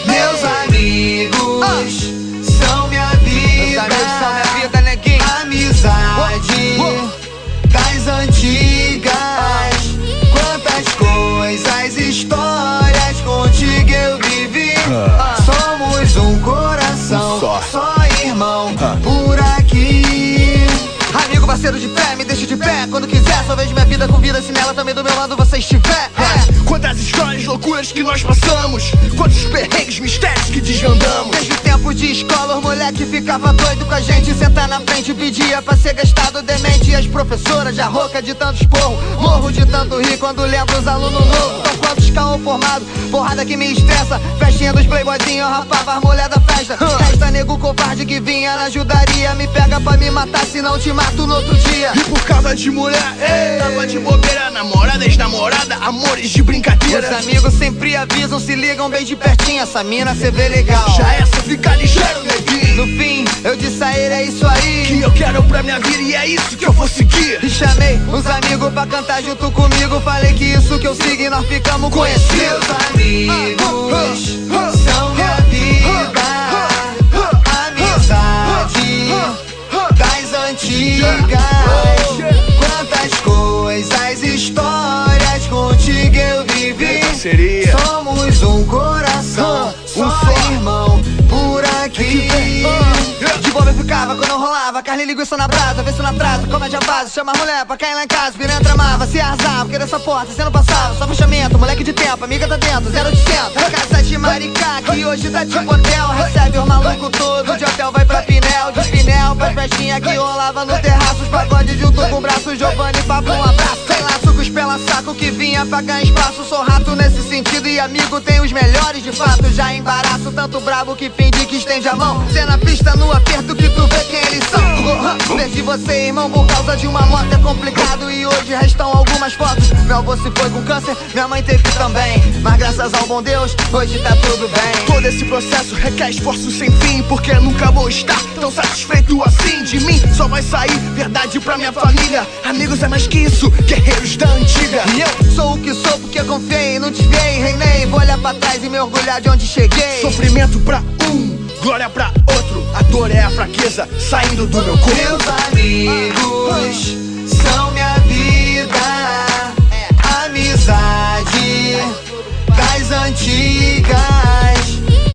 Meus amigos são minha vida. Meus amigos são minha vida, neguinho. Amizade das antigas. Quantas coisas, histórias contigo eu vivi. Somos um coração, só irmão por aqui. Amigo, parceiro de fé, me deixa de pé quando quiser. Só vejo minha vida com vida, se nela também do meu lado você estiver. Quantas histórias, loucuras que nós passamos, quantos perrengues, mistérios que desvendamos. Desde o tempo de escola, os moleque ficava doido com a gente. Sentar na frente, pedia pra ser gastado demente. E as professoras já rouca de tanto esporro, morro de tanto rir quando lembro os alunos novos. São quantos caô formado, porrada que me estressa. Festinha dos playboyzinhos, rapava as mulher da festa. Resta nego covarde que vinha na ajudaria. Me pega pra me matar, se não te mato no outro dia. E por causa de mulher, tava de bobeira. Namorada, ex-namorada, amores de brincadeira. Os amigos sempre avisam, se ligam bem de pertinho. Essa mina cê vê legal, já essa fica ligeiro, neguinho. no fim, eu disse a ele, é isso aí que eu quero pra minha vida e é isso que eu vou seguir. E chamei uns amigos pra cantar junto comigo. Falei que isso que eu sigo e nós ficamos conhecidos. Meus amigos são minha vida. Amizade das antigas. Quantas coisas, histórias contigo eu vivi. Somos um coração, só irmão por aqui. De boa eu ficava quando eu rolava, carne e linguiça na brasa, vê se na trata, comédia base, chama a mulher pra cair lá em casa, piranha tramava, se arrasava, porque dessa porta você não passava, só fechamento, moleque de tempo, amiga tá dentro, 0800. Casa de Maricá, que hoje tá tipo hotel, recebe os malucos todos, de hotel vai pra Pinel, de Pinel pra festinha que rolava no terraço, os pagodes junto com o braço, Giovanni, papo, um abraço, sem laço, cuspela saco que vinha pra ganhar espaço, sou rato nesse sentido e amigo tem os melhores de fato, já embaraço, tanto brabo que finge que estende a mão, cê na pista no aperto que tu vê quem eles são. Perdi você, irmão, por causa de uma moto é complicado e hoje restam algumas fotos. Meu avô se foi com câncer, minha mãe teve também, mas graças ao bom Deus, hoje tá tudo bem. Todo esse processo requer esforço sem fim, porque nunca vou estar tão satisfeito assim. De mim só vai sair verdade pra minha família. Amigos é mais que isso, guerreiros da antiga. E eu sou o que sou porque confiei, não desviei, reinei. Vou olhar pra trás e me orgulhar de onde cheguei. Sofrimento pra um, glória pra outro. A dor é a fraqueza saindo do meu corpo. Meus amigos são minha vida. Amizade das antigas.